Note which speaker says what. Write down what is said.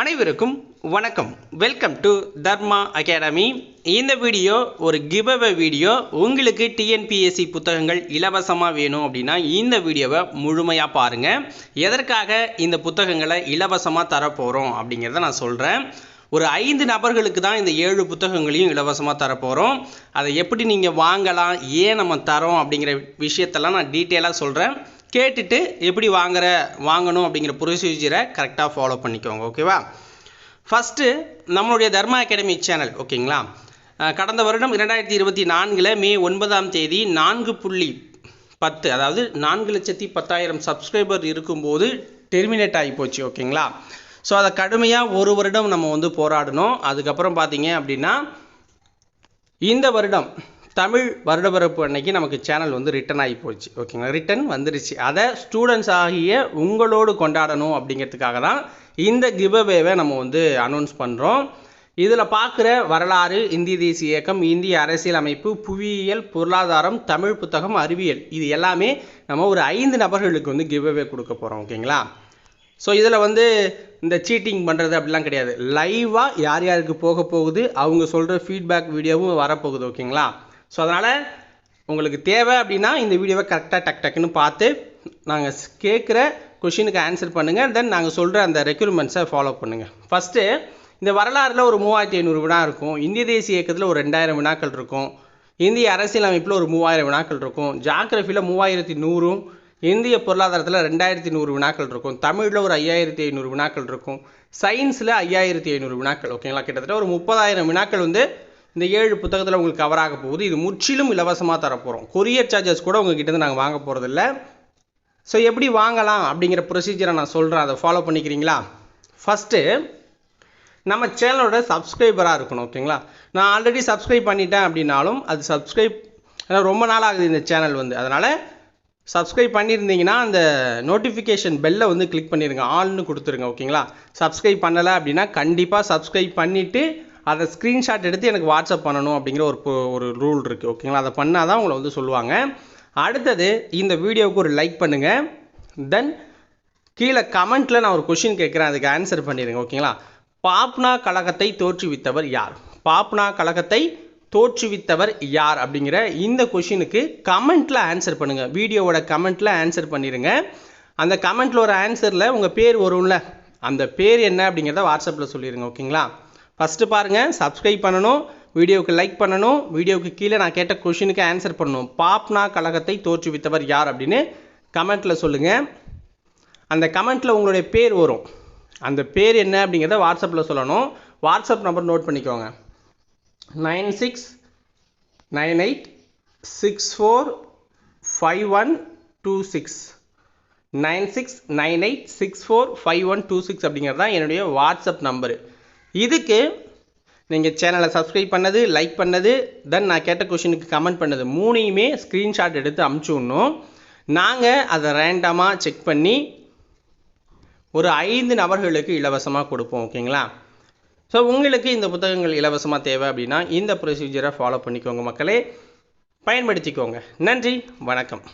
Speaker 1: அனைவருக்கும் வணக்கம். Welcome to Dharma academy. இந்த வீடியோ ஒரு கிவ்அவே வீடியோ. உங்களுக்கு டிஎன்பிஎஸ்சி புத்தகங்கள் இலவசமாக வேணும் அப்படின்னா இந்த வீடியோவை முழுமையாக பாருங்கள். எதற்காக இந்த புத்தகங்களை இலவசமாக தரப்போகிறோம் அப்படிங்கிறத நான் சொல்கிறேன். ஒரு 5 நபர்களுக்கு தான் இந்த 7 புத்தகங்களையும் இலவசமாக தரப்போகிறோம். அதை எப்படி நீங்கள் வாங்கலாம், ஏன் நம்ம தரோம் அப்படிங்கிற விஷயத்தெல்லாம் நான் டீட்டெயிலாக சொல்கிறேன். கேட்டுட்டு எப்படி வாங்கணும் அப்படிங்கிற ப்ரொசீஜரை கரெக்டாக ஃபாலோ பண்ணிக்கோங்க. ஓகேவா? ஃபஸ்ட்டு நம்மளுடைய தர்மா அகாடமி சேனல் ஓகேங்களா, கடந்த வருடம் 2024 மே 9ஆம் தேதி 4.10 அதாவது 4,10,000 சப்ஸ்கிரைபர் இருக்கும்போது டெர்மினேட் ஆகி போச்சு. ஓகேங்களா? ஸோ அதை கடுமையாக ஒரு வருடம் நம்ம போராடணும். அதுக்கப்புறம் பார்த்தீங்க அப்படின்னா இந்த வருடம் தமிழ் வருடப்பிறப்பு அன்னைக்கு நமக்கு சேனல் ரிட்டன் ஆகி போச்சு. ஓகேங்களா? ரிட்டன் வந்துருச்சு. அதை ஸ்டூடெண்ட்ஸ் ஆகிய உங்களோடு கொண்டாடணும் அப்படிங்கிறதுக்காக தான் இந்த கிவ்அவேவை நம்ம அனௌன்ஸ் பண்ணுறோம். இதில் பார்க்குற வரலாறு, இந்திய தேசிய இயக்கம், இந்திய அரசியல் அமைப்பு, புவியியல், பொருளாதாரம், தமிழ் புத்தகம், அறிவியல், இது எல்லாமே நம்ம ஒரு 5 நபர்களுக்கு கிவ்அவே கொடுக்க போகிறோம். ஓகேங்களா? ஸோ இதில் இந்த சீட்டிங் பண்ணுறது அப்படிலாம் கிடையாது. லைவாக யார் யாருக்கு போகுது, அவங்க சொல்கிற ஃபீட்பேக் வீடியோவும் வரப்போகுது. ஓகேங்களா? ஸோ அதனால் உங்களுக்கு தேவை அப்படின்னா இந்த வீடியோவை கரெக்டாக டக்குன்னு பார்த்து நாங்கள் கேட்குற கொஷினுக்கு ஆன்சர் பண்ணுங்கள். தென் நாங்கள் சொல்கிற அந்த ரெக்யூர்மெண்ட்ஸை ஃபாலோ பண்ணுங்கள். ஃபஸ்ட்டு இந்த வரலாறில் ஒரு 3500 வினா இருக்கும். இந்திய தேசிய இயக்கத்தில் ஒரு 2000 வினாக்கள் இருக்கும். இந்திய அரசியல் அமைப்பில் ஒரு 3000 வினாக்கள் இருக்கும். ஜாகிரஃபியில் 3100, இந்திய பொருளாதாரத்தில் 2100 வினாக்கள் இருக்கும். தமிழில் ஒரு 5500 வினாக்கள் இருக்கும். சயின்ஸில் 5500 வினாக்கள். ஓகேங்களா? கிட்டத்தட்ட ஒரு 30,000 வினாக்கள் இந்த 7 புத்தகத்தில் உங்களுக்கு கவர் ஆக போகுது. இது முற்றிலும் இலவசமாக தரப்போகிறோம். கொரியர் சார்ஜஸ் கூட உங்ககிட்ட நாங்கள் வாங்க போகிறதில்ல. ஸோ எப்படி வாங்கலாம் அப்படிங்கிற ப்ரொசீஜரை நான் சொல்கிறேன், அதை ஃபாலோ பண்ணிக்கிறீங்களா? ஃபஸ்ட்டு நம்ம சேனலோட சப்ஸ்கிரைபராக இருக்கணும். ஓகேங்களா? நான் ஆல்ரெடி சப்ஸ்கிரைப் பண்ணிட்டேன் அப்படின்னாலும் அது சப்ஸ்கிரைப் ரொம்ப நாள் ஆகுது இந்த சேனல் அதனால் சப்ஸ்கிரைப் பண்ணியிருந்தீங்கன்னா அந்த நோட்டிஃபிகேஷன் பெல்லை கிளிக் பண்ணிடுங்க, ஆல்னு கொடுத்துருங்க. ஓகேங்களா? சப்ஸ்கிரைப் பண்ணலை அப்படின்னா கண்டிப்பாக சப்ஸ்கிரைப் பண்ணிவிட்டு அதை ஸ்க்ரீன்ஷாட் எடுத்து எனக்கு வாட்ஸ்அப் பண்ணணும் அப்படிங்கிற ஒரு ரூல் இருக்குது. ஓகேங்களா? அதை பண்ணால் தான் உங்களை சொல்லுவாங்க. அடுத்தது இந்த வீடியோவுக்கு ஒரு லைக் பண்ணுங்கள். தென் கீழே கமெண்ட்டில் நான் ஒரு கொஷின் கேட்குறேன், அதுக்கு ஆன்சர் பண்ணிடுங்க. ஓகேங்களா? பாப்னா கழகத்தை தோற்றுவித்தவர் யார்? பாப்னா கழகத்தை தோற்றுவித்தவர் யார் அப்படிங்கிற இந்த கொஷினுக்கு கமெண்ட்டில் ஆன்சர் பண்ணுங்கள். வீடியோவோட கமெண்ட்டில் ஆன்சர் பண்ணிடுங்க. அந்த கமெண்ட்டில் ஒரு ஆன்சரில் உங்கள் பேர் வரும்ல, அந்த பேர் என்ன அப்படிங்கிறத வாட்ஸ்அப்பில் சொல்லிடுங்க. ஓகேங்களா? ஃபஸ்ட்டு பாருங்கள், சப்ஸ்கிரைப் பண்ணணும், வீடியோவுக்கு லைக் பண்ணணும், வீடியோவுக்கு கீழே நான் கேட்ட கொஷினுக்கு ஆன்சர் பண்ணணும். பாப்னா கழகத்தை தோற்றுவித்தவர் யார் அப்படின்னு கமெண்ட்டில் சொல்லுங்கள். அந்த கமெண்ட்டில் உங்களுடைய பேர் வரும். அந்த பேர் என்ன அப்படிங்கிறத வாட்ஸ்அப்பில் சொல்லணும். வாட்ஸ்அப் நம்பர் நோட் பண்ணிக்கோங்க. 9698645126 9698645126 அப்படிங்கிறது தான் என்னுடைய வாட்ஸ்அப் நம்பரு. இதுக்கு நீங்கள் சேனலை சப்ஸ்கிரைப் பண்ணது, லைக் பண்ணது, தென் நான் கேட்ட கொஷினுக்கு கமெண்ட் பண்ணது 3யுமே ஸ்க்ரீன்ஷாட் எடுத்து அமுச்சு விடணும். நாங்கள் அதை ரேண்டமாக செக் பண்ணி ஒரு 5 நபர்களுக்கு இலவசமாக கொடுப்போம். ஓகேங்களா? ஸோ உங்களுக்கு இந்த புத்தகங்கள் இலவசமாக தேவை அப்படின்னா இந்த ப்ரொசீஜரை ஃபாலோ பண்ணிக்கோங்க மக்களே, பயன்படுத்திக்கோங்க. நன்றி, வணக்கம்.